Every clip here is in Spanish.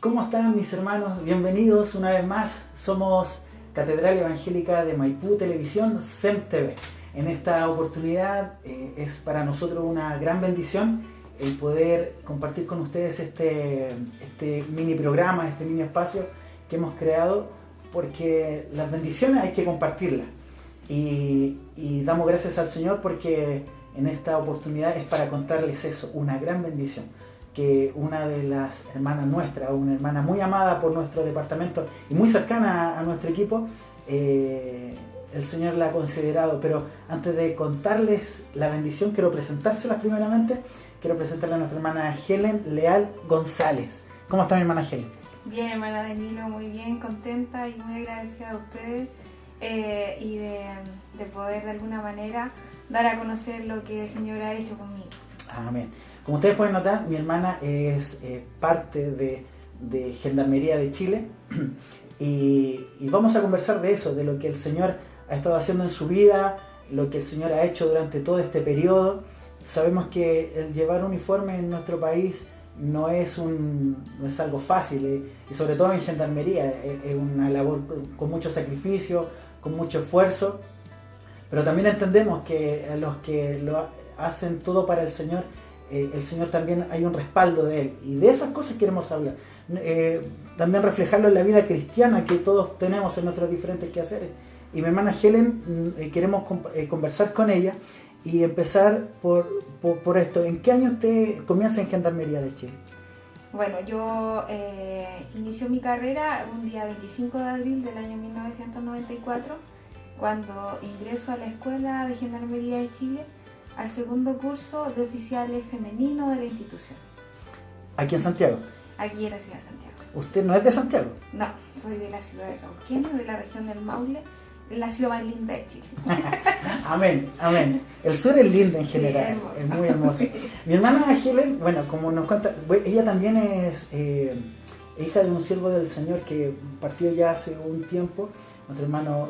¿Cómo están mis hermanos? Bienvenidos una vez más. Somos Catedral Evangélica de Maipú Televisión, SEM-TV. En esta oportunidad es para nosotros una gran bendición el poder compartir con ustedes este mini programa, este mini espacio que hemos creado, porque las bendiciones hay que compartirlas. Y damos gracias al Señor porque en esta oportunidad es para contarles eso, una gran bendición. Que una de las hermanas nuestras, una hermana muy amada por nuestro departamento y muy cercana a nuestro equipo, el Señor la ha considerado. Pero antes de contarles la bendición, quiero presentárselas primeramente. Quiero presentarle a nuestra hermana Helen Leal González. ¿Cómo está mi hermana Helen? Bien, hermana Danilo, muy bien, contenta y muy agradecida a ustedes y de poder de alguna manera dar a conocer lo que el Señor ha hecho conmigo. Amén. Como ustedes pueden notar, mi hermana es parte de Gendarmería de Chile y vamos a conversar de eso, de lo que el Señor ha estado haciendo en su vida, lo que el Señor ha hecho durante todo este periodo. Sabemos que el llevar uniforme en nuestro país no es algo fácil, y sobre todo en Gendarmería es una labor con mucho sacrificio, con mucho esfuerzo, pero también entendemos que a los que lo hacen todo para el Señor también hay un respaldo de Él, y de esas cosas queremos hablar. También reflejarlo en la vida cristiana que todos tenemos en nuestros diferentes quehaceres. Y mi hermana Helen, queremos conversar con ella y empezar por esto. ¿En qué año usted comienza en Gendarmería de Chile? Bueno, yo inicio mi carrera un día 25 de abril del año 1994, cuando ingreso a la Escuela de Gendarmería de Chile, al segundo curso de oficiales femeninos de la institución. ¿Aquí en Santiago? Aquí en la ciudad de Santiago. ¿Usted no es de Santiago? No, soy de la ciudad de Cauquenes, de la región del Maule, de la ciudad más linda de Chile. Amén, amén. El sur es lindo en general, sí, es muy hermoso. Sí. Mi hermana Helen, bueno, como nos cuenta, ella también es hija de un siervo del Señor que partió ya hace un tiempo,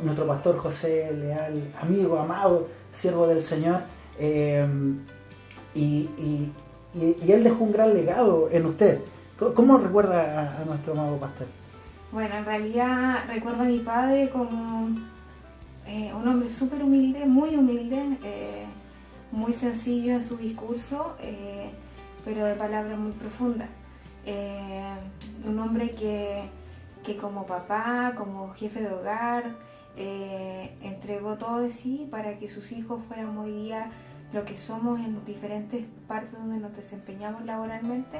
nuestro pastor José Leal, amigo, amado, siervo del Señor. Y él dejó un gran legado en usted. ¿Cómo recuerda a nuestro amado pastor? Bueno, en realidad recuerdo a mi padre como un hombre súper humilde, muy sencillo en su discurso, pero de palabras muy profundas. Un hombre que como papá, como jefe de hogar, entregó todo de sí para que sus hijos fueran hoy día lo que somos en diferentes partes donde nos desempeñamos laboralmente,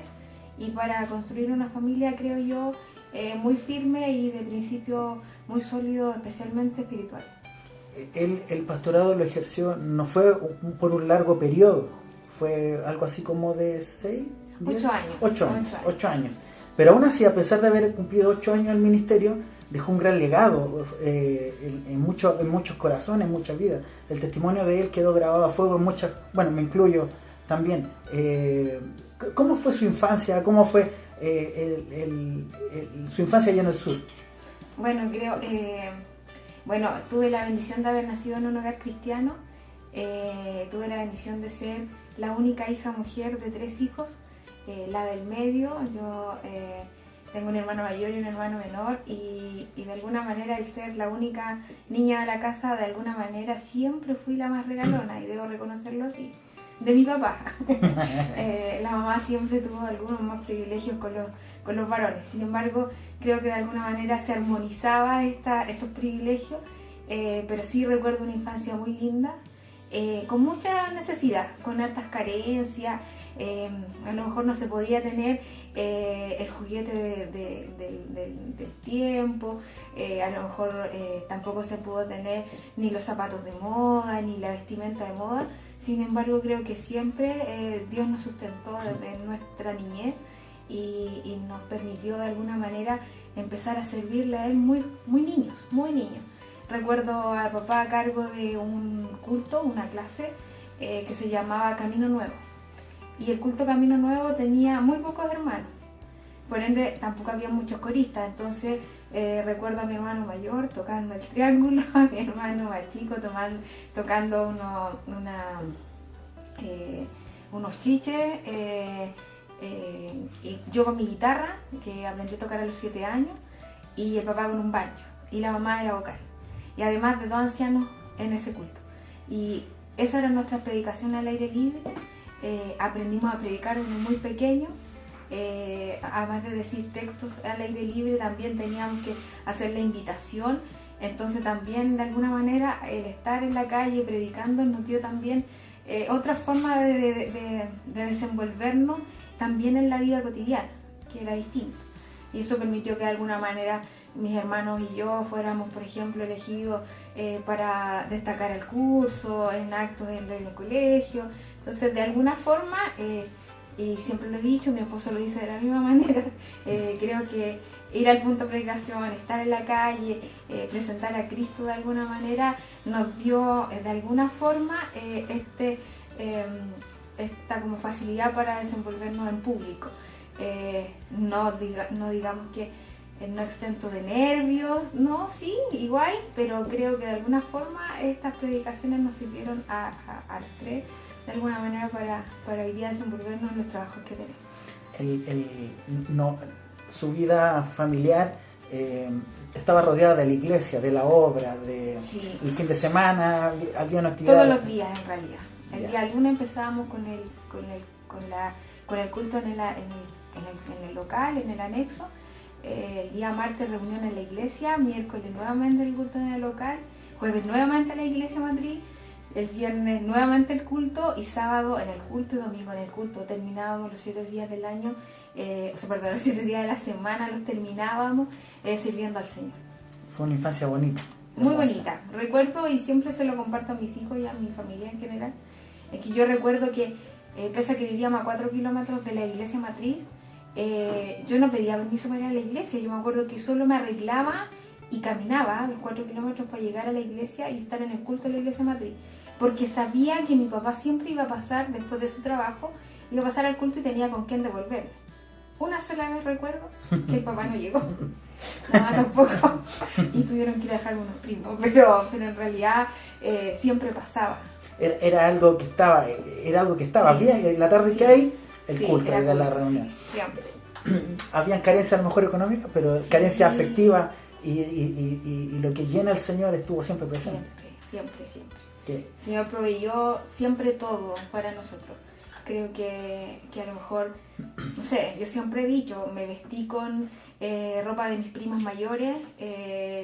y para construir una familia, creo yo, muy firme y de principio muy sólido, especialmente espiritual. El pastorado lo ejerció, no fue por un largo periodo, fue algo así como de 8 años. Pero aún así, a pesar de haber cumplido 8 años en el ministerio, dejó un gran legado en muchos corazones, en muchas vidas. El testimonio de él quedó grabado a fuego en muchas, bueno, me incluyo también. ¿Cómo fue su infancia? ¿Cómo fue su infancia allá en el sur? Bueno, tuve la bendición de haber nacido en un hogar cristiano. Tuve la bendición de ser la única hija mujer de 3 hijos, la del medio. Yo tengo un hermano mayor y un hermano menor, y de alguna manera, el ser la única niña de la casa, de alguna manera siempre fui la más regalona, y debo reconocerlo así, de mi papá. La mamá siempre tuvo algunos más privilegios con los varones. Sin embargo, creo que de alguna manera se armonizaba estos privilegios, pero sí recuerdo una infancia muy linda, con mucha necesidad, con hartas carencias. A lo mejor no se podía tener el juguete del tiempo, a lo mejor tampoco se pudo tener ni los zapatos de moda, ni la vestimenta de moda. Sin embargo, creo que siempre Dios nos sustentó desde nuestra niñez y nos permitió de alguna manera empezar a servirle a Él muy niños. Recuerdo a papá a cargo de un culto, una clase que se llamaba Camino Nuevo. Y el culto Camino Nuevo tenía muy pocos hermanos, por ende tampoco había muchos coristas. Entonces recuerdo a mi hermano mayor tocando el triángulo, a mi hermano más chico tocando unos chiches, y yo con mi guitarra, que aprendí a tocar a los 7 años, y el papá con un banjo, y la mamá era vocal. Y además de 2 ancianos en ese culto. Y esa era nuestra predicación al aire libre. Aprendimos a predicar desde muy pequeño. Además de decir textos al aire libre, también teníamos que hacer la invitación. Entonces también de alguna manera el estar en la calle predicando nos dio también otra forma de desenvolvernos también en la vida cotidiana, que era distinto. Y eso permitió que de alguna manera mis hermanos y yo fuéramos, por ejemplo, elegidos para destacar el curso, en actos en el colegio. Entonces, de alguna forma, y siempre lo he dicho, mi esposo lo dice de la misma manera, creo que ir al punto de predicación, estar en la calle, presentar a Cristo de alguna manera, nos dio de alguna forma esta como facilidad para desenvolvernos en público. No digamos que no exento de nervios, no, sí, igual, pero creo que de alguna forma estas predicaciones nos sirvieron a los tres de alguna manera para hoy día desenvolvernos en los trabajos que tenemos. Su vida familiar estaba rodeada de la iglesia, de la obra, sí. El fin de semana había una actividad. Todos los días en realidad. El día lunes empezábamos con el culto en el local, en el anexo. El día martes reunión en la iglesia, miércoles nuevamente el culto en el local, jueves nuevamente en la iglesia matriz, el viernes nuevamente el culto y sábado en el culto y domingo en el culto. Terminábamos los 7 días del año, los 7 días de la semana los terminábamos sirviendo al Señor. Fue una infancia bonita. Muy bonita. Recuerdo, y siempre se lo comparto a mis hijos y a mi familia en general, es que yo recuerdo que pese a que vivíamos a 4 kilómetros de la iglesia matriz, yo no pedía permiso para ir a la iglesia. Yo me acuerdo que solo me arreglaba y caminaba los 4 kilómetros para llegar a la iglesia y estar en el culto de la iglesia matriz, porque sabía que mi papá siempre iba a pasar después de su trabajo, iba a pasar al culto y tenía con quién devolverme. Una sola vez recuerdo que el papá no llegó, nada tampoco, y tuvieron que ir a dejar unos primos, pero en realidad siempre pasaba. Era algo que estaba, Sí. bien, la tarde que hay, el Sí, culto, era la reunión. Sí, siempre. Habían carencias a lo mejor económicas, pero carencias afectivas y lo que llena al Señor estuvo siempre presente. Siempre. ¿Qué? El Señor proveyó siempre todo para nosotros. Creo que a lo mejor, no sé, yo siempre he dicho, me vestí con ropa de mis primas mayores,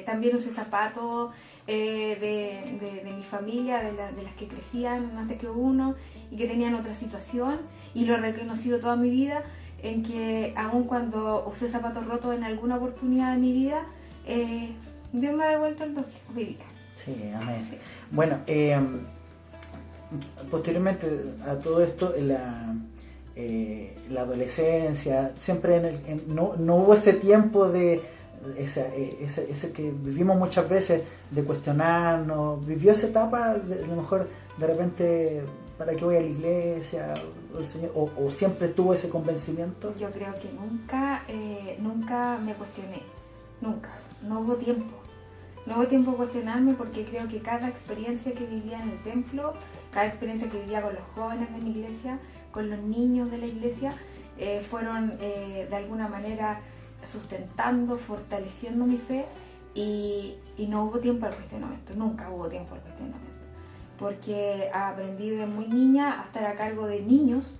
también usé zapatos de mi familia, de las que crecían antes que uno y que tenían otra situación, y lo he reconocido toda mi vida, en que aun cuando usé zapatos rotos en alguna oportunidad de mi vida, Dios me ha devuelto el doble hoy día. Sí, amén. Sí. Bueno, posteriormente a todo esto, la adolescencia, siempre no hubo ese tiempo de ese que vivimos muchas veces de cuestionarnos. ¿Vivió esa etapa a lo mejor de repente para qué voy a la iglesia o siempre tuvo ese convencimiento? Yo creo que nunca me cuestioné, nunca, no hubo tiempo de cuestionarme, porque creo que cada experiencia que vivía en el templo, cada experiencia que vivía con los jóvenes de mi iglesia, con los niños de la iglesia, fueron de alguna manera sustentando, fortaleciendo mi fe, y no hubo tiempo al cuestionamiento, nunca hubo tiempo al cuestionamiento, porque aprendí de muy niña a estar a cargo de niños.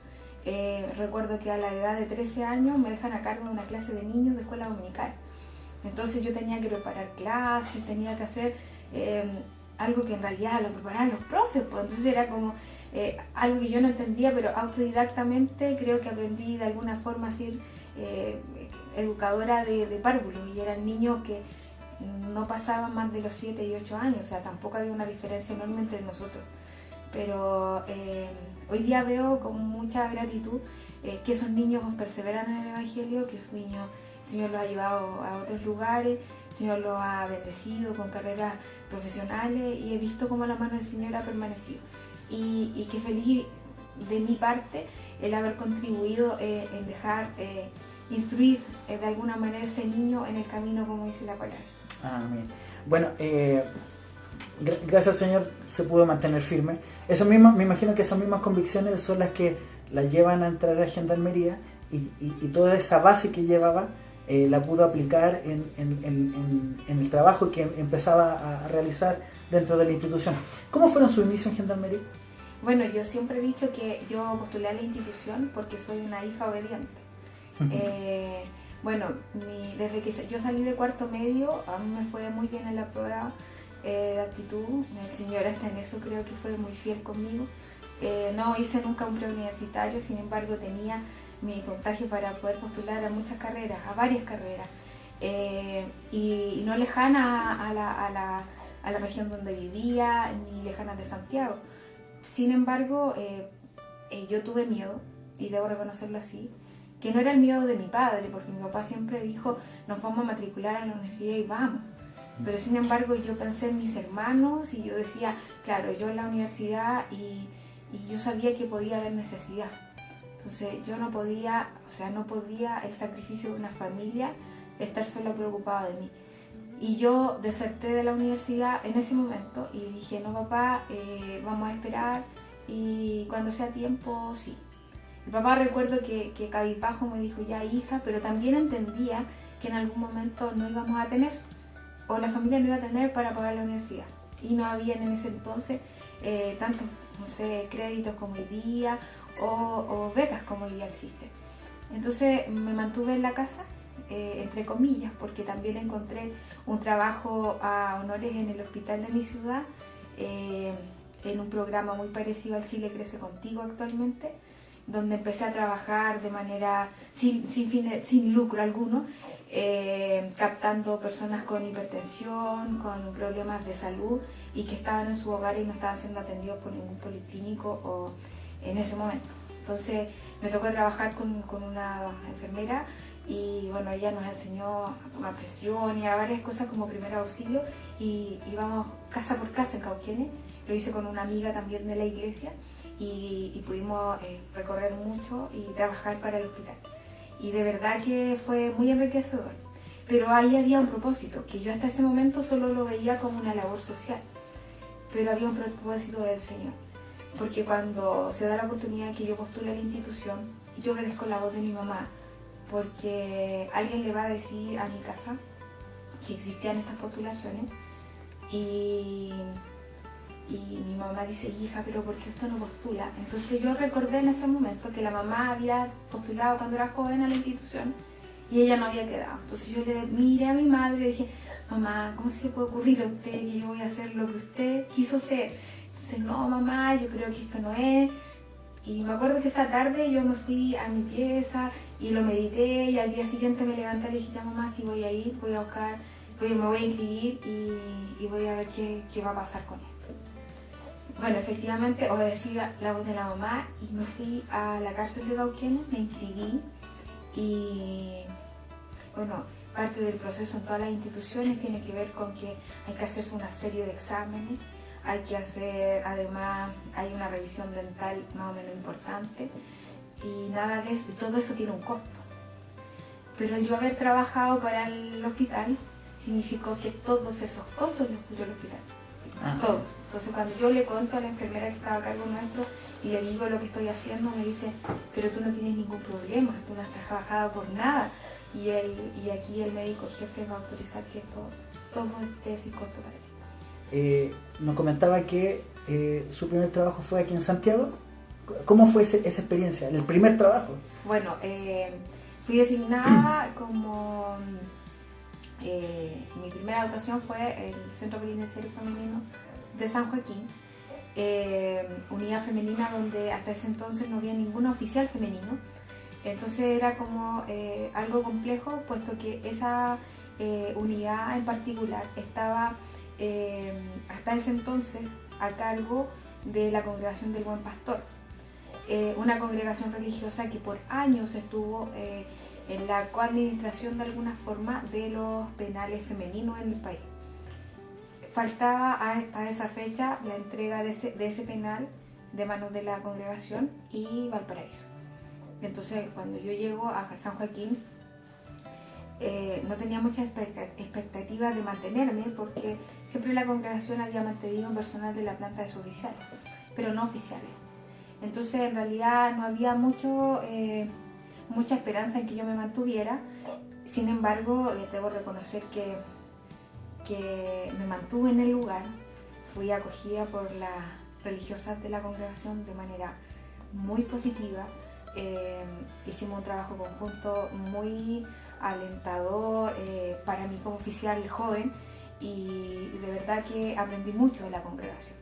Recuerdo que a la edad de 13 años me dejan a cargo de una clase de niños de escuela dominical. Entonces yo tenía que preparar clases, tenía que hacer algo que en realidad lo preparaban los profes, pues. Entonces era como algo que yo no entendía, pero autodidactamente creo que aprendí de alguna forma a ser educadora de párvulos, y eran niños que no pasaban más de los 7 y 8 años, o sea, tampoco había una diferencia enorme entre nosotros. Pero hoy día veo con mucha gratitud que esos niños perseveran en el Evangelio, que esos niños el Señor los ha llevado a otros lugares, el Señor los ha bendecido con carreras profesionales, y he visto cómo la mano del Señor ha permanecido. Y que feliz de mi parte el haber contribuido en dejar instruir de alguna manera ese niño en el camino, como dice la palabra. Amén. Bueno, gracias al Señor se pudo mantener firme. Eso mismo, me imagino que esas mismas convicciones son las que la llevan a entrar a Gendarmería y toda esa base que llevaba la pudo aplicar en el trabajo que empezaba a realizar dentro de la institución. ¿Cómo fueron sus inicios en Gendarmería? Bueno, yo siempre he dicho que yo postulé a la institución porque soy una hija obediente. Bueno, desde que yo salí de cuarto medio, a mí me fue muy bien en la prueba de aptitud. El señor hasta en eso creo que fue muy fiel conmigo. No hice nunca un preuniversitario, sin embargo tenía mi puntaje para poder postular a muchas carreras, a varias carreras, y no lejana a la región donde vivía, ni lejanas de Santiago. Sin embargo, yo tuve miedo, y debo reconocerlo así, que no era el miedo de mi padre, porque mi papá siempre dijo, nos vamos a matricular a la universidad y vamos. Pero sin embargo yo pensé en mis hermanos y yo decía, claro, yo en la universidad y yo sabía que podía haber necesidad. Entonces yo no podía el sacrificio de una familia estar solo preocupado de mí. Y yo deserté de la universidad en ese momento y dije, no papá, vamos a esperar y cuando sea tiempo, sí. Mi papá recuerdo que cabizbajo me dijo, ya hija, pero también entendía que en algún momento no íbamos a tener, o la familia no iba a tener para pagar la universidad. Y no había en ese entonces tantos, no sé, créditos como hoy día o becas como hoy día existen. Entonces me mantuve en la casa, entre comillas, porque también encontré un trabajo a honores en el hospital de mi ciudad, en un programa muy parecido al Chile Crece Contigo actualmente, donde empecé a trabajar de manera sin lucro alguno, captando personas con hipertensión, con problemas de salud y que estaban en su hogar y no estaban siendo atendidos por ningún policlínico en ese momento. Entonces me tocó trabajar con una enfermera y bueno, ella nos enseñó a tomar presión y a varias cosas como primer auxilio y íbamos casa por casa en Cauquenes. Lo hice con una amiga también de la iglesia y pudimos recorrer mucho y trabajar para el hospital. Y de verdad que fue muy enriquecedor. Pero ahí había un propósito, que yo hasta ese momento solo lo veía como una labor social. Pero había un propósito del Señor. Porque cuando se da la oportunidad que yo postule a la institución, yo quedé con la voz de mi mamá, porque alguien le va a decir a mi casa que existían estas postulaciones y mi mamá dice, hija, pero ¿por qué usted no postula? Entonces yo recordé en ese momento que la mamá había postulado cuando era joven a la institución y ella no había quedado. Entonces yo le miré a mi madre y le dije, mamá, ¿cómo se le puede ocurrir a usted que yo voy a hacer lo que usted quiso ser? Entonces, no, mamá, yo creo que esto no es. Y me acuerdo que esa tarde yo me fui a mi pieza y lo medité y al día siguiente me levanté y le dije, ya mamá, si voy a ir, voy a buscar, me voy a inscribir y voy a ver qué va a pasar con esto. Bueno, efectivamente obedecí la voz de la mamá y me fui a la cárcel de Cauquenes, me inscribí y bueno, parte del proceso en todas las instituciones tiene que ver con que hay que hacerse una serie de exámenes, hay que hacer, además hay una revisión dental más o menos importante y nada de eso, y todo eso tiene un costo. Pero yo haber trabajado para el hospital significó que todos esos costos los cubrió el hospital. Todos. Entonces cuando yo le cuento a la enfermera que estaba a cargo nuestro y le digo lo que estoy haciendo, me dice, pero tú no tienes ningún problema, tú no has trabajado por nada y aquí el médico jefe va a autorizar que todo esté sin costo para ti. Nos comentaba que su primer trabajo fue aquí en Santiago. ¿Cómo fue esa experiencia, el primer trabajo? Bueno, fui designada como... mi primera dotación fue el Centro Penitenciario Femenino de San Joaquín, unidad femenina donde hasta ese entonces no había ningún oficial femenino, entonces era como algo complejo puesto que esa unidad en particular estaba hasta ese entonces a cargo de la Congregación del Buen Pastor, una congregación religiosa que por años estuvo en la coadministración de alguna forma de los penales femeninos en el país. Faltaba hasta esa fecha la entrega de ese penal de manos de la congregación y Valparaíso. Entonces cuando yo llego a San Joaquín no tenía mucha expectativa de mantenerme porque siempre la congregación había mantenido un personal de la planta de suboficiales, pero no oficiales. Entonces en realidad no había mucho mucha esperanza en que yo me mantuviera. Sin embargo, debo reconocer que me mantuve en el lugar, fui acogida por las religiosas de la congregación de manera muy positiva. Hicimos un trabajo conjunto muy alentador para mí como oficial joven, y de verdad que aprendí mucho de la congregación,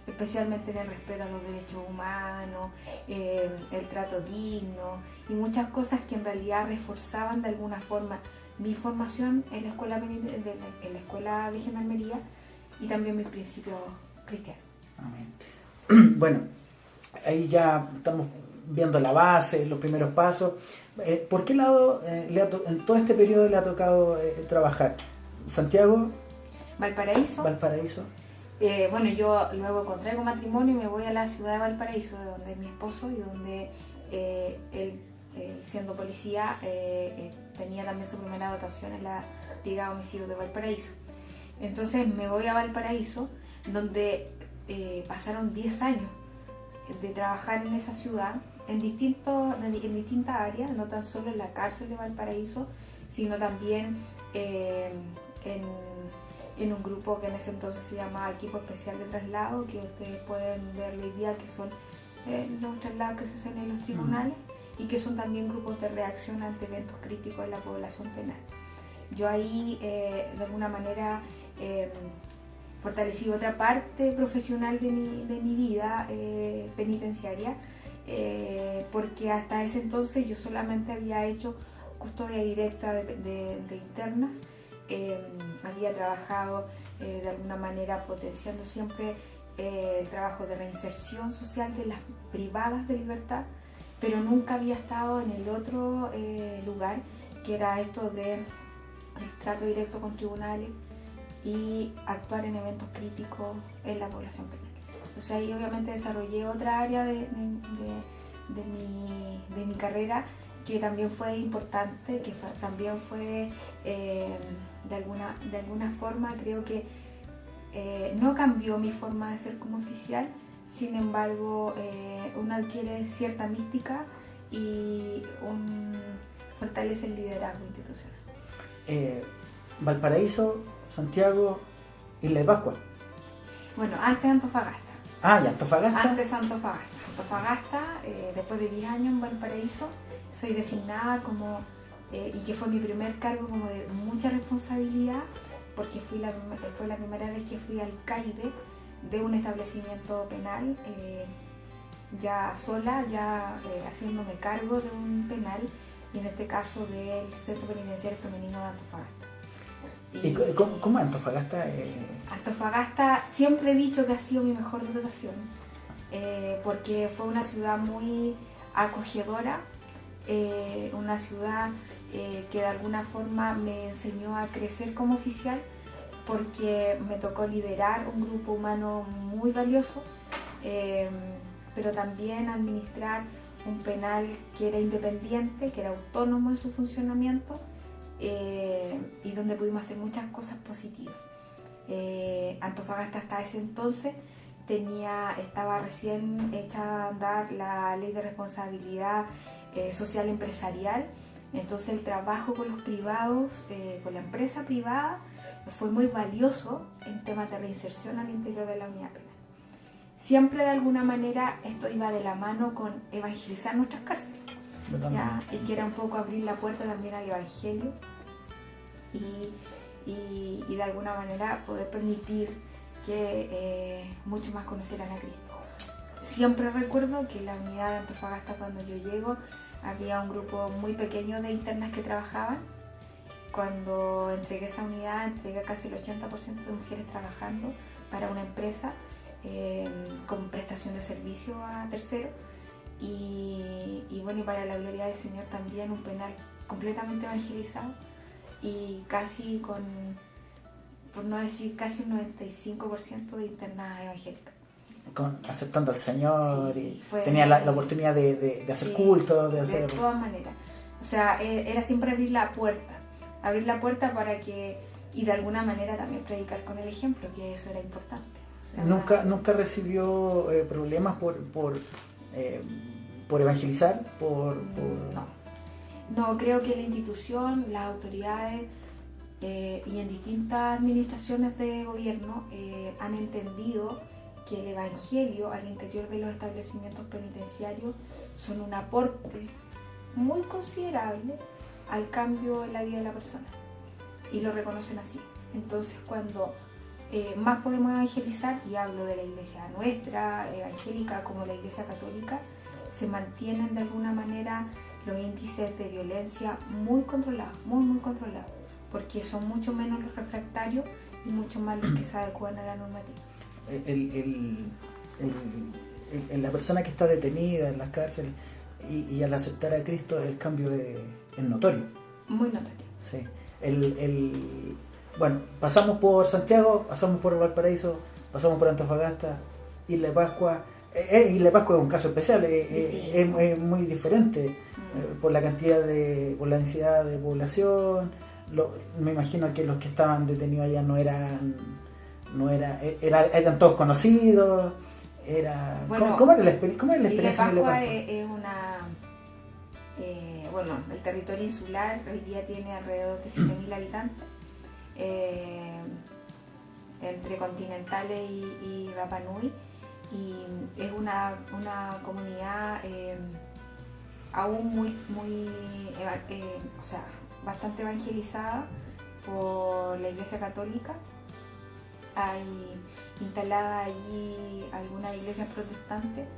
especialmente en el respeto a los derechos humanos, el trato digno y muchas cosas que en realidad reforzaban de alguna forma mi formación en la escuela de Gendarmería y también mis principios cristianos. Amén. Bueno, ahí ya estamos viendo la base, los primeros pasos. ¿Por qué lado en todo este periodo le ha tocado trabajar? ¿Santiago? Valparaíso. Bueno, yo luego contraigo matrimonio y me voy a la ciudad de Valparaíso, de donde es mi esposo y donde él, siendo policía, tenía también su primera dotación en la Brigada de Homicidios de Valparaíso. Entonces me voy a Valparaíso, donde pasaron 10 años de trabajar en esa ciudad, en distintas áreas, no tan solo en la cárcel de Valparaíso, sino también en un grupo que en ese entonces se llamaba Equipo Especial de Traslado, que ustedes pueden ver hoy día, que son los traslados que se hacen en los tribunales y que son también grupos de reacción ante eventos críticos en la población penal. Yo ahí de alguna manera fortalecí otra parte profesional de mi vida penitenciaria, porque hasta ese entonces yo solamente había hecho custodia directa de internas. Había trabajado de alguna manera potenciando siempre el trabajo de reinserción social de las privadas de libertad, pero nunca había estado en el otro lugar, que era esto de trato directo con tribunales y actuar en eventos críticos en la población penal. Entonces ahí obviamente desarrollé otra área de mi carrera que también fue importante, también fue de alguna forma, creo que no cambió mi forma de ser como oficial. Sin embargo, uno adquiere cierta mística y fortalece el liderazgo institucional. Valparaíso, Santiago, Isla de Pascua. Bueno, antes Antofagasta. Ah, ya, Antofagasta. Antes Antofagasta, después de 10 años en Valparaíso, soy designada como, y que fue mi primer cargo como de mucha responsabilidad, porque fue la primera vez que fui alcaide de un establecimiento penal, ya sola, haciéndome cargo de un penal, y en este caso del Centro Penitenciario Femenino de Antofagasta. ¿Y cómo es Antofagasta? Antofagasta siempre he dicho que ha sido mi mejor dotación, porque fue una ciudad muy acogedora, una ciudad que de alguna forma me enseñó a crecer como oficial, porque me tocó liderar un grupo humano muy valioso, pero también administrar un penal que era independiente, que era autónomo en su funcionamiento, y donde pudimos hacer muchas cosas positivas. Antofagasta hasta ese entonces estaba recién hecha a andar la ley de responsabilidad social empresarial, entonces el trabajo con los privados, con la empresa privada, fue muy valioso en temas de reinserción al interior de la unidad penal. Siempre de alguna manera esto iba de la mano con evangelizar nuestras cárceles, ¿ya? Y que era un poco abrir la puerta también al evangelio y de alguna manera poder permitir que muchos más conocieran a Cristo. Siempre recuerdo que en la unidad de Antofagasta, cuando yo llego, había un grupo muy pequeño de internas que trabajaban. Cuando entregué esa unidad, entregué casi el 80% de mujeres trabajando para una empresa con prestación de servicio a terceros. Y bueno, y para la gloria del Señor también un penal completamente evangelizado y casi por no decir casi un 95% de internas evangélicas. Aceptando al Señor, sí, y tenía la oportunidad de hacer culto, de hacer... De todas maneras. O sea, era siempre abrir la puerta para que, y de alguna manera también predicar con el ejemplo, que eso era importante. O sea, ¿Nunca recibió problemas por evangelizar? No. No, creo que la institución, las autoridades y en distintas administraciones de gobierno han entendido que el Evangelio al interior de los establecimientos penitenciarios son un aporte muy considerable al cambio en la vida de la persona, y lo reconocen así. Entonces, cuando más podemos evangelizar, y hablo de la iglesia nuestra, evangélica, como la iglesia católica, se mantienen de alguna manera los índices de violencia muy controlados, muy controlados, porque son mucho menos los refractarios y mucho más los que se adecúan a la normativa. La persona que está detenida en las cárceles y al aceptar a Cristo, el cambio es notorio. Muy notorio. Sí. Bueno, pasamos por Santiago, pasamos por Valparaíso, pasamos por Antofagasta, Isla de Pascua. Isla de Pascua es un caso especial, es muy diferente por la por la densidad de población. Me imagino que los que estaban detenidos allá eran todos conocidos. Bueno, ¿Cómo era la experiencia? Isla de Pascua es una... el territorio insular hoy día tiene alrededor de 7.000 habitantes, entre continentales y Rapa Nui, y es una comunidad aún bastante evangelizada por la Iglesia Católica. Hay instalada allí algunas iglesias protestantes,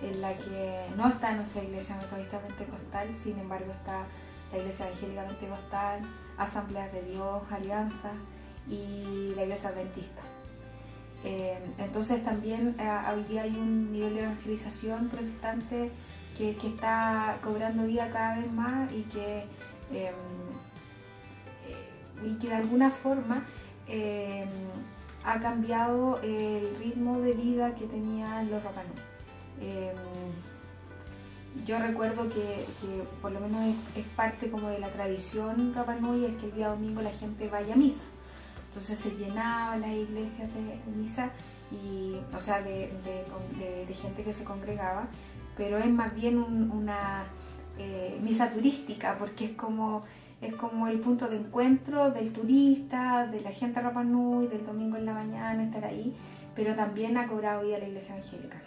en la que no está nuestra iglesia metodista pentecostal, sin embargo está la iglesia evangélica pentecostal, Asambleas de Dios, Alianza y la iglesia adventista. Entonces también hoy día hay un nivel de evangelización protestante que está cobrando vida cada vez más, y que de alguna forma ha cambiado el ritmo de vida que tenían los Rapa Nui. Yo recuerdo que por lo menos es parte como de la tradición Rapa Nui el que el día domingo la gente vaya a misa. Entonces se llenaban las iglesias de misa, de gente que se congregaba, pero es más bien una misa turística, porque es como el punto de encuentro del turista, de la gente de Rapa Nui, del domingo en la mañana estar ahí, pero también ha cobrado vida la iglesia evangélica.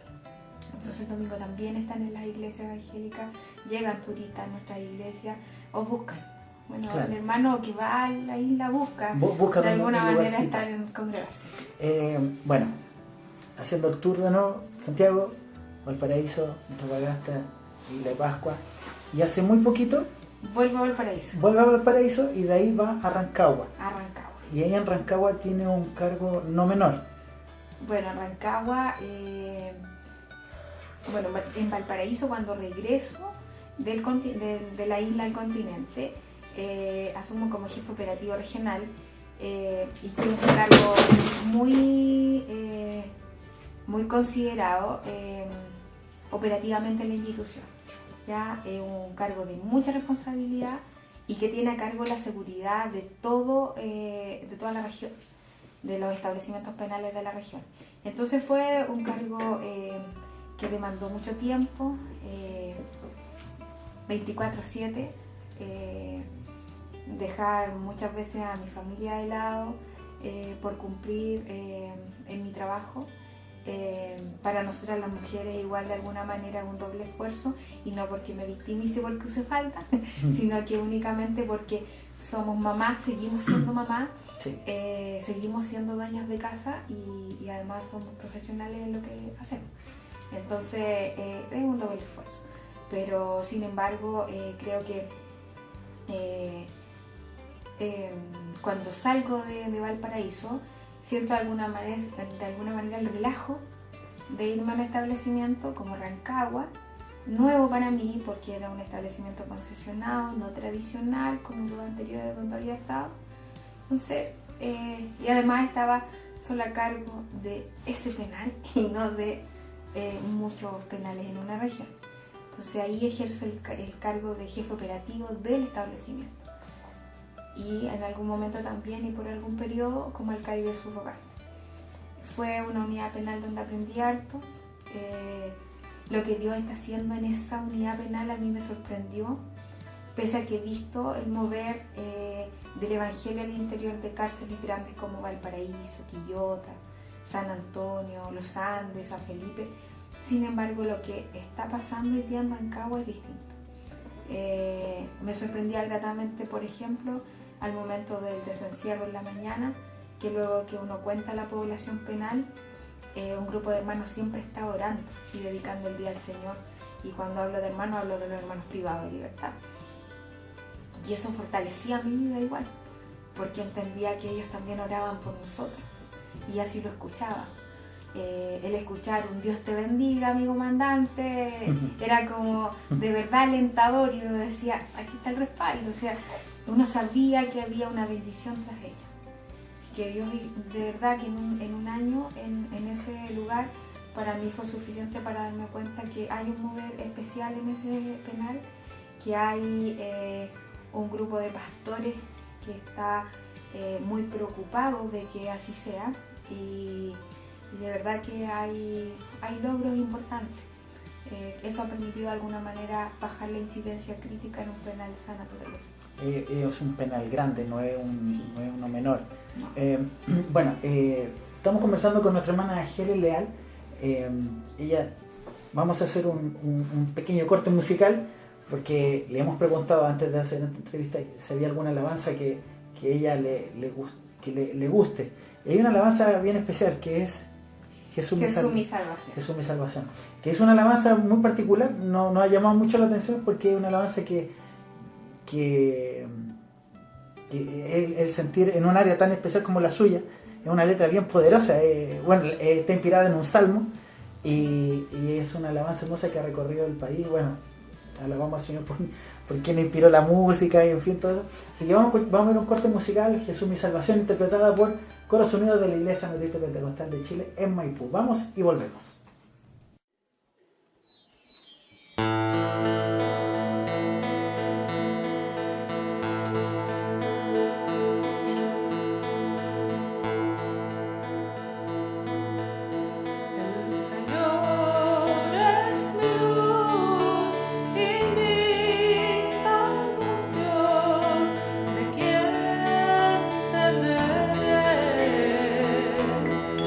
Entonces el domingo también están en las iglesias evangélicas, llegan turistas a nuestras iglesias, os buscan. Bueno, claro. El hermano que va a la isla busca de alguna manera estar en congregarse. Bueno, haciendo el tour de nuevo, Santiago, Valparaíso, Antofagasta, Isla de Pascua, y hace muy poquito vuelve a Valparaíso. Vuelve a Valparaíso y de ahí va a Rancagua. Y ahí en Rancagua tiene un cargo no menor. Bueno, Rancagua, en Valparaíso, cuando regreso de la isla al continente, asumo como jefe operativo regional, y que es un cargo muy considerado operativamente en la institución. Ya es un cargo de mucha responsabilidad y que tiene a cargo la seguridad de toda la región, de los establecimientos penales de la región. Entonces fue un cargo que demandó mucho tiempo, 24/7, dejar muchas veces a mi familia de lado por cumplir en mi trabajo. Para nosotras las mujeres igual de alguna manera un doble esfuerzo, y no porque me victimice porque use falta, sino que únicamente porque somos mamás, seguimos siendo mamás, sí. Seguimos siendo dueñas de casa y además somos profesionales en lo que hacemos. Entonces es un doble esfuerzo, pero sin embargo creo que cuando salgo de Valparaíso siento de alguna manera el relajo de irme a un establecimiento como Rancagua, nuevo para mí porque era un establecimiento concesionado, no tradicional como los anteriores donde había estado. Entonces, y además estaba solo a cargo de ese penal y no de muchos penales en una región. Entonces ahí ejerzo el cargo de jefe operativo del establecimiento. Y en algún momento también y por algún periodo como alcaide subrogante. Fue una unidad penal donde aprendí harto. Lo que Dios está haciendo en esa unidad penal a mí me sorprendió, pese a que he visto el mover del Evangelio al interior de cárceles grandes como Valparaíso, Quillota, San Antonio, Los Andes, San Felipe. Sin embargo, lo que está pasando hoy día en Rancagua es distinto. Me sorprendía gratamente, por ejemplo, al momento del desencierro en la mañana, que luego que uno cuenta la población penal, un grupo de hermanos siempre está orando y dedicando el día al Señor. Y cuando hablo de hermanos, hablo de los hermanos privados de libertad. Y eso fortalecía mi vida igual, porque entendía que ellos también oraban por nosotros. Y así lo escuchaba. El escuchar un Dios te bendiga, mi comandante, era como de verdad alentador, y uno decía, aquí está el respaldo. O sea, uno sabía que había una bendición tras ella. Así que Dios, de verdad que en un año en ese lugar, para mí fue suficiente para darme cuenta que hay un mover especial en ese penal, que hay un grupo de pastores que está muy preocupado de que así sea, y de verdad que hay logros importantes. Eso ha permitido de alguna manera bajar la incidencia crítica en un penal de esa naturaleza. Es un penal grande, no es uno menor. No. Bueno, estamos conversando con nuestra hermana Helen Leal. Vamos a hacer un pequeño corte musical, porque le hemos preguntado antes de hacer esta entrevista si había alguna alabanza que ella le guste. Y hay una alabanza bien especial que es Jesús mi salvación. Jesús mi salvación. Que es una alabanza muy particular, no ha llamado mucho la atención porque es una alabanza que el sentir en un área tan especial como la suya, es una letra bien poderosa. Está inspirada en un salmo y es una alabanza hermosa que ha recorrido el país. Bueno, alabamos al Señor por quien inspiró la música y en fin todo. Así que vamos a ver un corte musical, Jesús mi salvación, interpretada por Coros Unidos de la Iglesia Metodista Pentecostal de Chile en Maipú. Vamos y volvemos.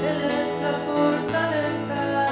Él es la fortaleza.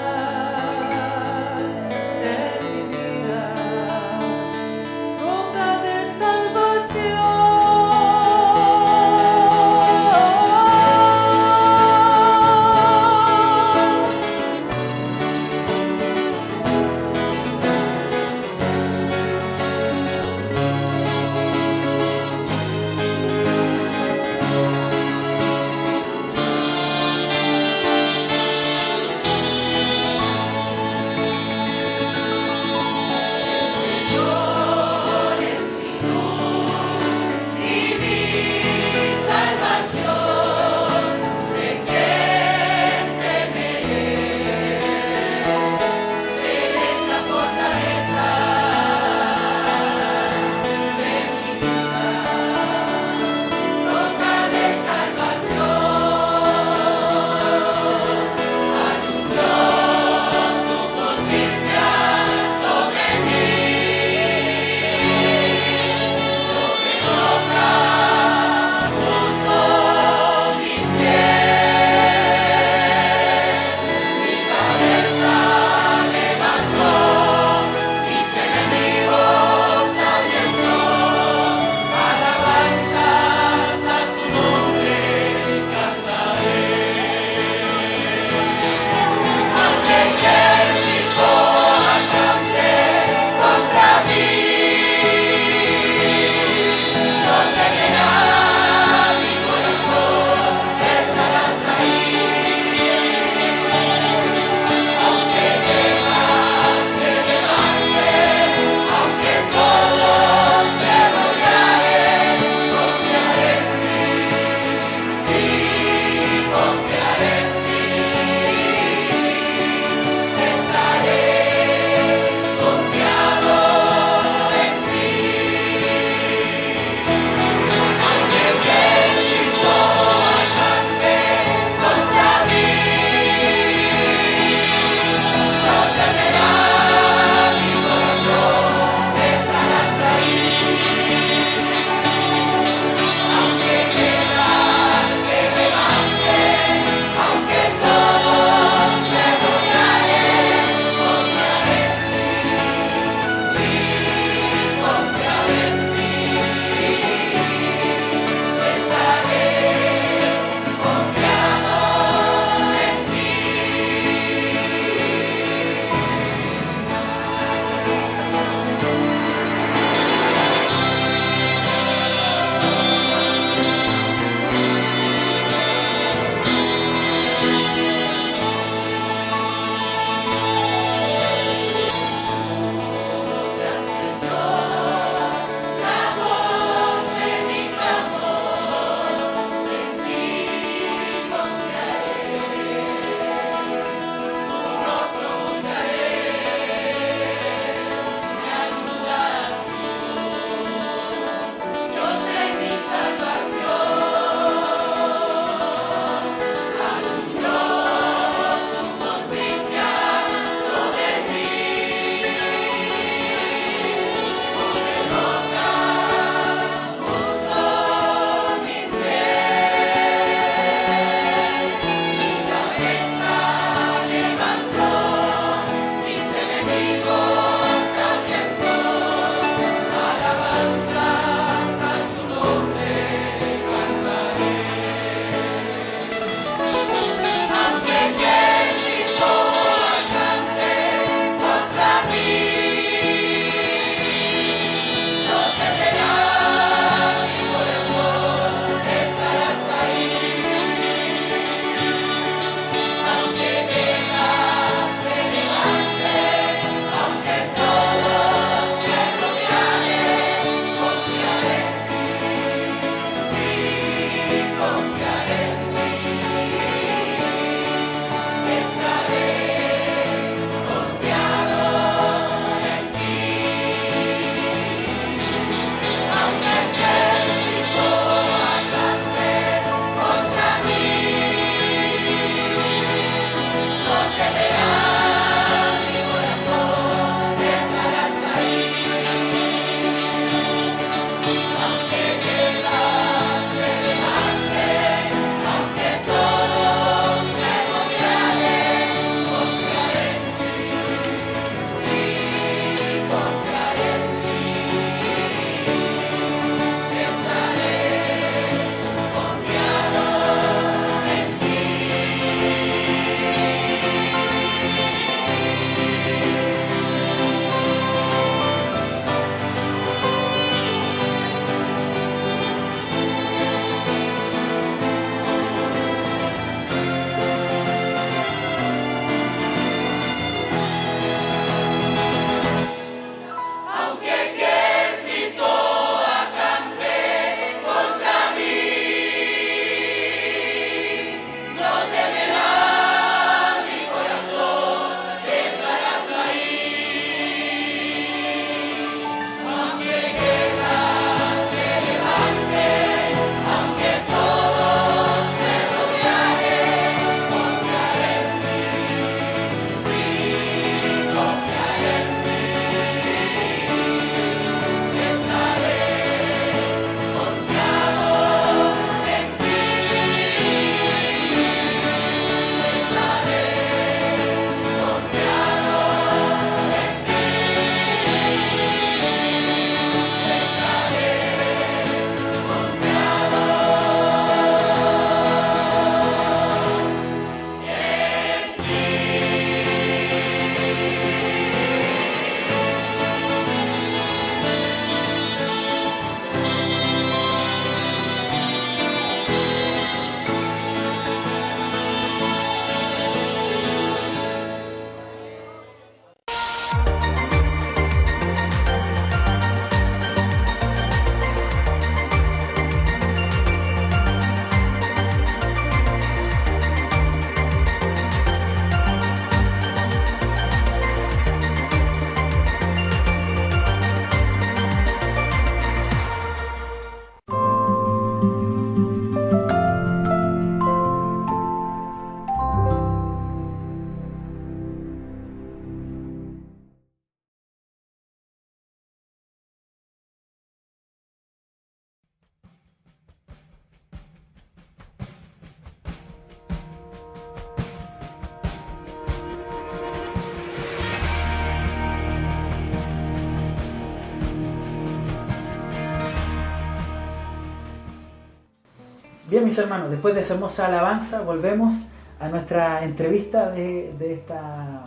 Bien, mis hermanos, después de esa hermosa alabanza, volvemos a nuestra entrevista de esta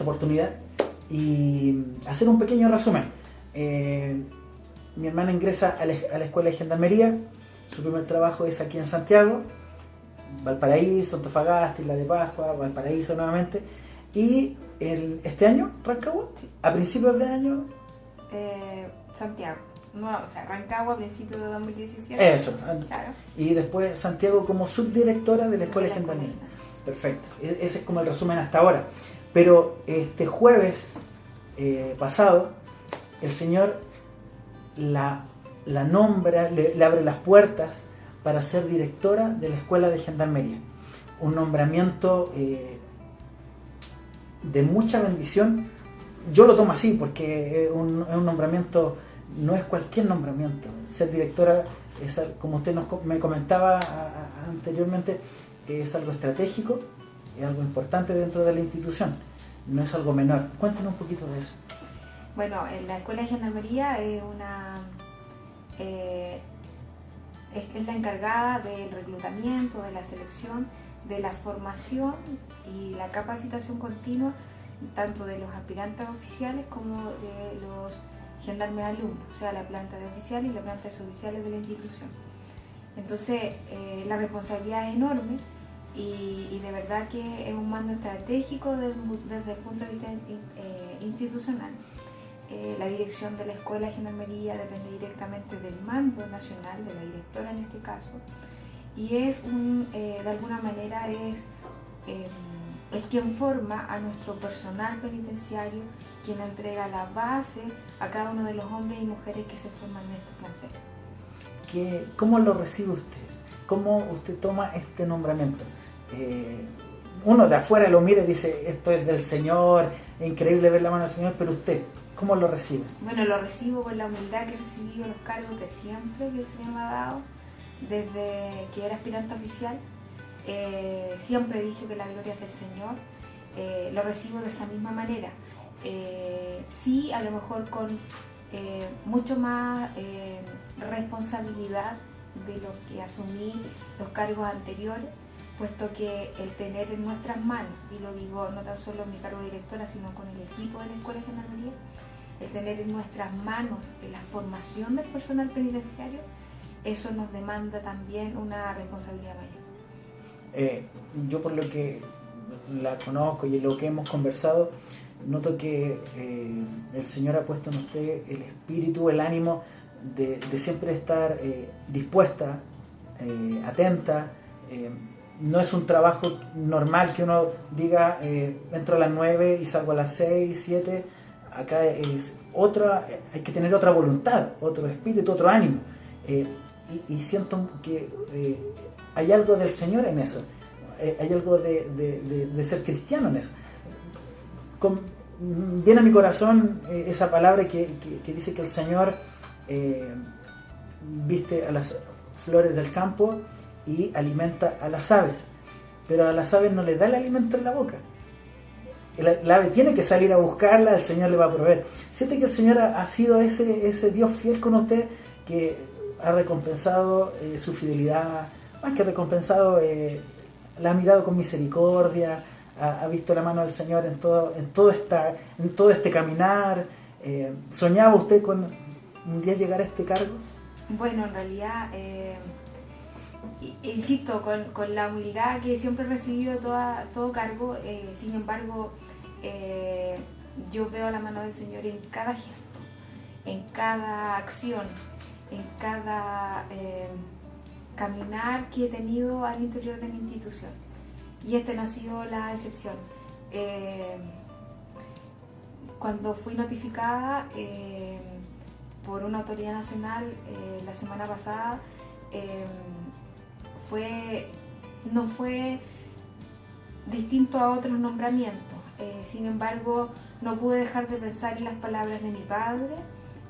oportunidad y hacer un pequeño resumen. Mi hermana ingresa a la escuela de gendarmería, su primer trabajo es aquí en Santiago, Valparaíso, Antofagasta, Isla de Pascua, Valparaíso nuevamente, y este año, Rancagua, a principios de año... Santiago. No, o sea, Rancagua a principios de 2017. Eso. Claro. Y después Santiago como subdirectora de la Escuela de Gendarmería. Perfecto. Ese es como el resumen hasta ahora. Pero este jueves pasado, el Señor la nombra, le abre las puertas para ser directora de la Escuela de Gendarmería. Un nombramiento de mucha bendición. Yo lo tomo así porque es un nombramiento, no es cualquier nombramiento. Ser directora, es, como usted me comentaba anteriormente, es algo estratégico, es algo importante dentro de la institución, no es algo menor. Cuéntanos un poquito de eso. Bueno, la Escuela de Gendarmería es la encargada del reclutamiento, de la selección, de la formación y la capacitación continua tanto de los aspirantes oficiales como de los gendarmes alumnos, o sea, la planta de oficiales y la planta de suboficiales de la institución. Entonces, la responsabilidad es enorme y de verdad que es un mando estratégico desde el punto de vista institucional. La dirección de la Escuela de Gendarmería depende directamente del mando nacional, de la directora en este caso, y es de alguna manera es quien forma a nuestro personal penitenciario, quien entrega la base a cada uno de los hombres y mujeres que se forman en este plantel. ¿Cómo lo recibe usted? ¿Cómo usted toma este nombramiento? Uno de afuera lo mira y dice, esto es del Señor, es increíble ver la mano del Señor, pero usted, ¿cómo lo recibe? Bueno, lo recibo con la humildad que he recibido los cargos de siempre que el Señor me ha dado, desde que era aspirante oficial. Siempre he dicho que la gloria es del Señor. Lo recibo de esa misma manera. Sí, a lo mejor con mucho más responsabilidad de lo que asumí los cargos anteriores, puesto que el tener en nuestras manos, y lo digo no tan solo en mi cargo de directora, sino con el equipo de la Escuela de Gendarmería, el tener en nuestras manos la formación del personal penitenciario, eso nos demanda también una responsabilidad mayor. Yo por lo que la conozco y lo que hemos conversado, noto que el Señor ha puesto en usted el espíritu, el ánimo de siempre estar dispuesta, atenta. No es un trabajo normal que uno diga entro a las 9 y salgo a las 6, 7. Acá es otra, hay que tener otra voluntad, otro espíritu, otro ánimo. Y siento que hay algo del Señor en eso, hay algo de ser cristiano en eso. Viene a mi corazón esa palabra que dice que el Señor viste a las flores del campo y alimenta a las aves, pero a las aves no les da el alimento en la boca. El ave tiene que salir a buscarla, el Señor le va a proveer. Siente que el Señor ha sido ese Dios fiel con usted, que ha recompensado su fidelidad, más que recompensado, la ha mirado con misericordia, ha visto la mano del Señor en todo este caminar. ¿Soñaba usted con un día llegar a este cargo? Bueno, en realidad, insisto, con la humildad que siempre he recibido todo cargo, sin embargo, yo veo la mano del Señor en cada gesto, en cada acción, en cada caminar que he tenido al interior de mi institución. Y este no ha sido la excepción. Cuando fui notificada por una autoridad nacional la semana pasada, no fue distinto a otros nombramientos. Sin embargo, no pude dejar de pensar en las palabras de mi padre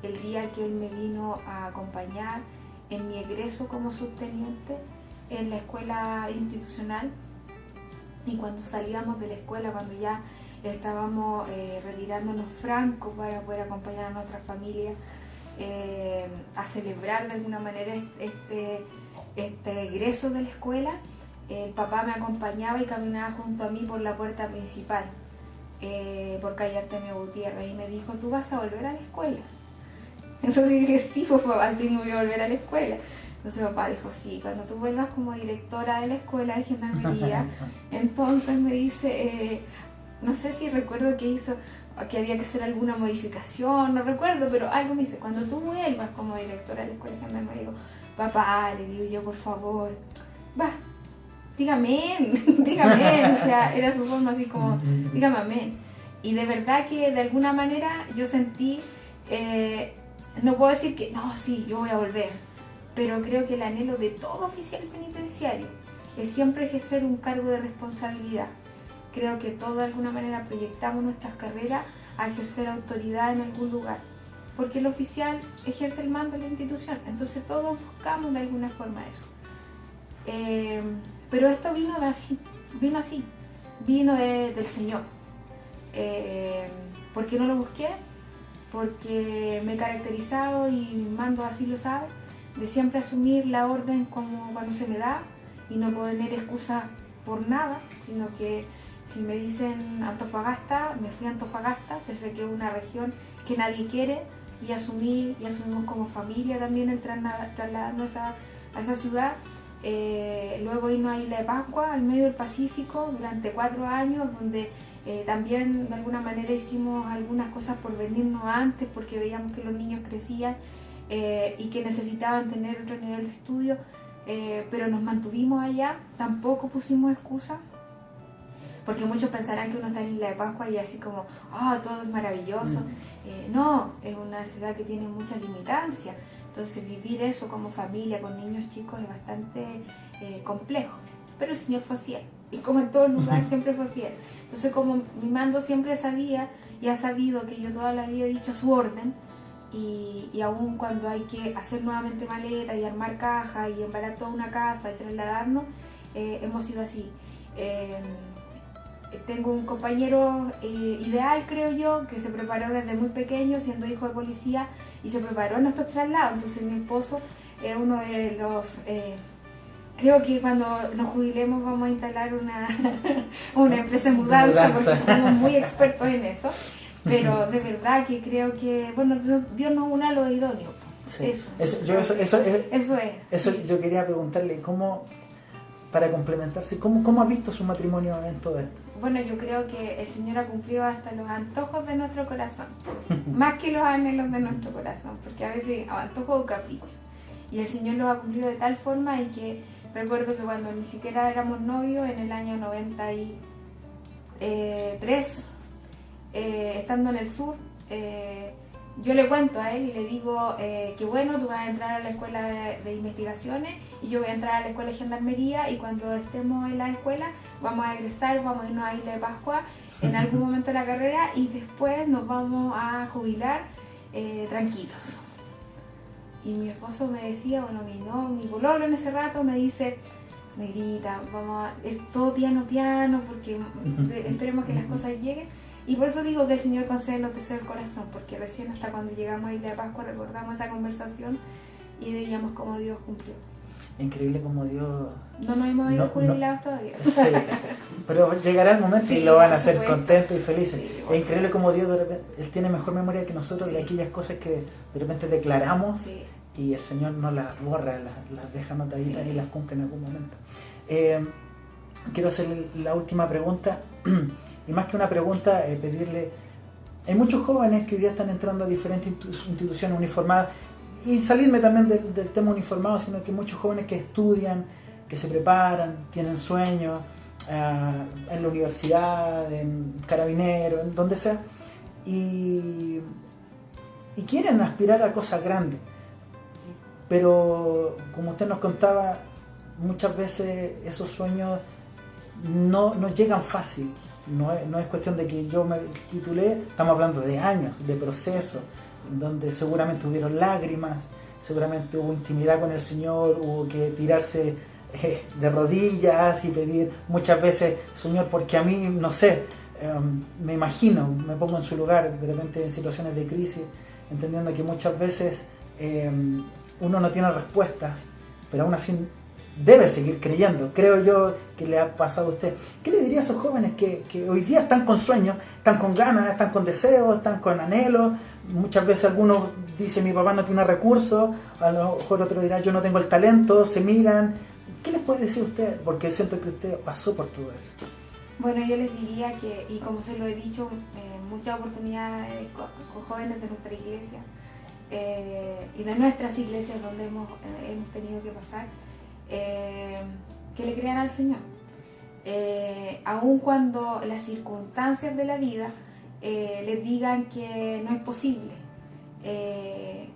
el día que él me vino a acompañar en mi egreso como subteniente en la escuela institucional. Y cuando salíamos de la escuela, cuando ya estábamos retirándonos francos para poder acompañar a nuestra familia a celebrar de alguna manera egreso de la escuela, el papá me acompañaba y caminaba junto a mí por la puerta principal, por calle Artemio Gutiérrez, y me dijo, ¿tú vas a volver a la escuela? Entonces yo dije, sí, pues papá, tengo que volver a la escuela. Entonces papá dijo, sí, cuando tú vuelvas como directora de la escuela de gendarmería, entonces me dice, no sé si recuerdo que hizo, que había que hacer alguna modificación, no recuerdo, pero algo me dice, cuando tú vuelvas como directora de la escuela de gendarmería, digo, papá, le digo yo, por favor, va, dígame, dígame, o sea, era su forma así como, dígame amén. Y de verdad que de alguna manera yo sentí, no puedo decir que, no, sí, yo voy a volver, pero creo que el anhelo de todo oficial penitenciario es siempre ejercer un cargo de responsabilidad. Creo que todos de alguna manera proyectamos nuestras carreras a ejercer autoridad en algún lugar, porque el oficial ejerce el mando de la institución, entonces todos buscamos de alguna forma eso. Pero esto vino así, vino del Señor. ¿Por qué no lo busqué? Porque me he caracterizado, y mi mando así lo sabe, de siempre asumir la orden como cuando se me da y no poner excusa por nada, sino que si me dicen Antofagasta, me fui a Antofagasta, pensé que es una región que nadie quiere, y asumimos como familia también el trasladarnos a esa ciudad. Luego irnos a Isla de Pascua, al medio del Pacífico, durante 4 años, donde también de alguna manera hicimos algunas cosas por venirnos antes, porque veíamos que los niños crecían y que necesitaban tener otro nivel de estudio, pero nos mantuvimos allá, tampoco pusimos excusa, porque muchos pensarán que uno está en Isla de Pascua y así como, todo es maravilloso. No, es una ciudad que tiene muchas limitancias, entonces vivir eso como familia, con niños chicos, es bastante complejo, pero el Señor fue fiel, y como en todo lugar siempre fue fiel. Entonces como mi mando siempre sabía y ha sabido que yo toda la vida he dicho su orden, y aún cuando hay que hacer nuevamente maleta y armar cajas y embalar toda una casa y trasladarnos, hemos sido así. Tengo un compañero ideal, creo yo, que se preparó desde muy pequeño, siendo hijo de policía, y se preparó en nuestros traslados. Entonces mi esposo es uno de los... creo que cuando nos jubilemos vamos a instalar una empresa de mudanza, porque somos muy expertos en eso. Pero de verdad que creo que, bueno, Dios nos une a los idóneos. Sí. Eso yo quería preguntarle, ¿cómo, para complementarse, cómo ha visto su matrimonio en todo esto? Bueno, yo creo que el Señor ha cumplido hasta los antojos de nuestro corazón, más que los anhelos de nuestro corazón, porque a veces antojos o caprichos. Y el Señor los ha cumplido de tal forma en que recuerdo que cuando ni siquiera éramos novios, en el año 93, estando en el sur, yo le cuento a él y le digo que bueno, tú vas a entrar a la escuela de investigaciones y yo voy a entrar a la escuela de gendarmería, y cuando estemos en la escuela vamos a egresar, vamos a irnos a Isla de Pascua en algún momento de la carrera, y después nos vamos a jubilar tranquilos. Y mi esposo me decía, bueno, mi pololo en ese rato me dice, negrita, es todo piano, porque esperemos que las cosas lleguen. Y por eso digo que el Señor concede los deseos del corazón, porque recién hasta cuando llegamos a Isla de Pascua recordamos esa conversación y veíamos cómo Dios cumplió. Increíble como Dios... No nos hemos ido jubilados todavía. Sí, pero llegará el momento y lo van a hacer contentos y felices. Sí, es increíble como Dios, de repente, Él tiene mejor memoria que nosotros de aquellas cosas que de repente declaramos y el Señor no las borra, las deja notaditas y las cumple en algún momento. Quiero hacerle la última pregunta. Y más que una pregunta, pedirle... Hay muchos jóvenes que hoy día están entrando a diferentes instituciones uniformadas, y salirme también del tema uniformado, sino que muchos jóvenes que estudian, que se preparan, tienen sueños en la universidad, en Carabineros, en donde sea, y quieren aspirar a cosas grandes. Pero, como usted nos contaba, muchas veces esos sueños no llegan fácil. No es cuestión de que yo me titulé, estamos hablando de años, de proceso, donde seguramente hubieron lágrimas, seguramente hubo intimidad con el Señor, hubo que tirarse de rodillas y pedir muchas veces, Señor, porque a mí, no sé, me imagino, me pongo en su lugar, de repente en situaciones de crisis, entendiendo que muchas veces uno no tiene respuestas, pero aún así debe seguir creyendo. Creo yo que le ha pasado a usted. ¿Qué le diría a esos jóvenes que hoy día están con sueños, están con ganas, están con deseos, están con anhelos? Muchas veces algunos dicen mi papá no tiene recursos, a lo mejor otro dirá yo no tengo el talento, se miran. ¿Qué les puede decir usted? Porque siento que usted pasó por todo eso. Bueno, yo les diría que, y como se lo he dicho en muchas oportunidades con jóvenes de nuestra iglesia y de nuestras iglesias donde hemos tenido que pasar, que le crean al Señor. Aun cuando las circunstancias de la vida les digan que no es posible.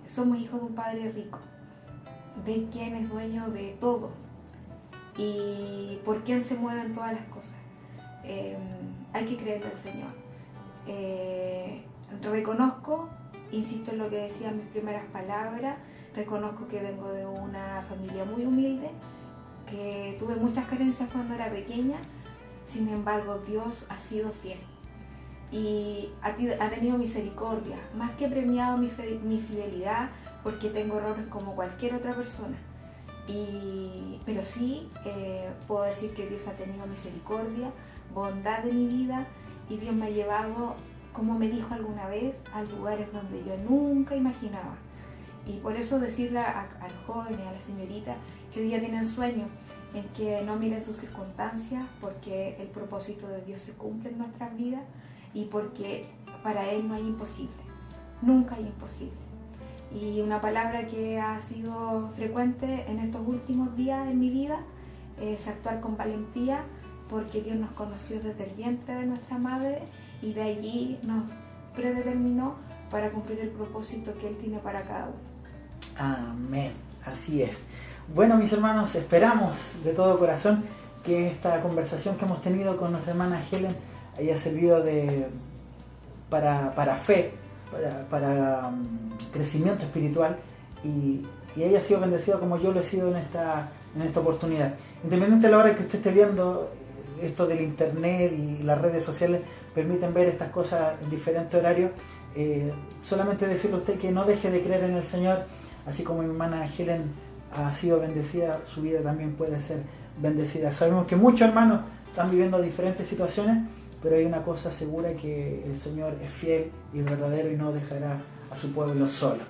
Somos hijos de un Padre rico, de quien es dueño de todo y por quien se mueven todas las cosas. Hay que creerle al Señor. Reconozco, insisto en lo que decía en mis primeras palabras, reconozco que vengo de una familia muy humilde, que tuve muchas carencias cuando era pequeña, sin embargo Dios ha sido fiel y ha tenido misericordia, más que premiado mi fidelidad, porque tengo errores como cualquier otra persona. Pero sí puedo decir que Dios ha tenido misericordia, bondad de mi vida, y Dios me ha llevado, como me dijo alguna vez, a lugares donde yo nunca imaginaba. Y por eso decirle al joven y a la señorita que hoy día tienen sueños, en que no miren sus circunstancias, porque el propósito de Dios se cumple en nuestras vidas y porque para Él no hay imposible, nunca hay imposible. Y una palabra que ha sido frecuente en estos últimos días en mi vida es actuar con valentía, porque Dios nos conoció desde el vientre de nuestra madre y de allí nos predeterminó para cumplir el propósito que Él tiene para cada uno. Amén, así es. Bueno, mis hermanos, esperamos de todo corazón que esta conversación que hemos tenido con nuestra hermana Helen haya servido para fe, para crecimiento espiritual y haya sido bendecido como yo lo he sido en esta oportunidad. Independiente de la hora que usted esté viendo, esto del internet y las redes sociales permiten ver estas cosas en diferentes horarios. Solamente decirle a usted que no deje de creer en el Señor, así como mi hermana Helen ha sido bendecida, su vida también puede ser bendecida. Sabemos que muchos hermanos están viviendo diferentes situaciones, pero hay una cosa segura, que el Señor es fiel y verdadero y no dejará a su pueblo solo.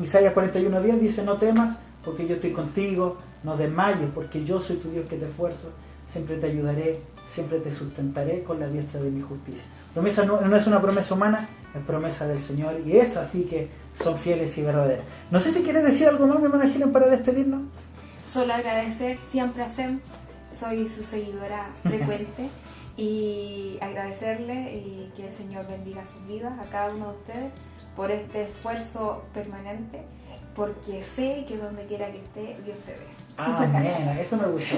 Isaías 41:10 dice: no temas, porque yo estoy contigo, no desmayes, porque yo soy tu Dios que te esfuerzo, siempre te ayudaré, siempre te sustentaré con la diestra de mi justicia. Promesa no es una promesa humana, es promesa del Señor, y es así que son fieles y verdaderas. No sé si quieres decir algo más, mi hermana Helen, para despedirnos. Solo agradecer siempre a SEM, soy su seguidora frecuente, y agradecerle y que el Señor bendiga sus vidas, a cada uno de ustedes, por este esfuerzo permanente, porque sé que donde quiera que esté, Dios te ve. Amén, eso me gustó.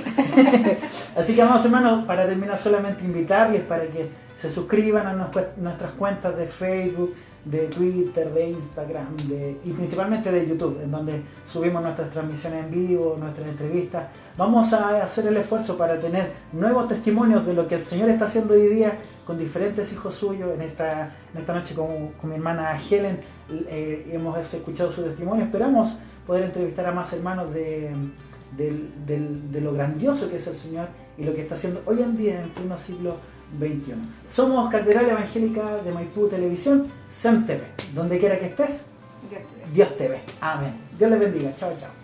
Así que, amados hermanos, para terminar, solamente invitarles para que se suscriban a nuestras cuentas de Facebook, de Twitter, de Instagram y principalmente de YouTube, en donde subimos nuestras transmisiones en vivo, nuestras entrevistas. Vamos a hacer el esfuerzo para tener nuevos testimonios de lo que el Señor está haciendo hoy día con diferentes hijos suyos. En esta noche con mi hermana Helen hemos escuchado su testimonio. Esperamos poder entrevistar a más hermanos de lo grandioso que es el Señor y lo que está haciendo hoy en día en pleno siglo XXI. Somos Catedral Evangélica de Maipú Televisión, SEM TV. Donde quiera que estés, Dios te ve. Amén. Dios les bendiga. Chao, chao.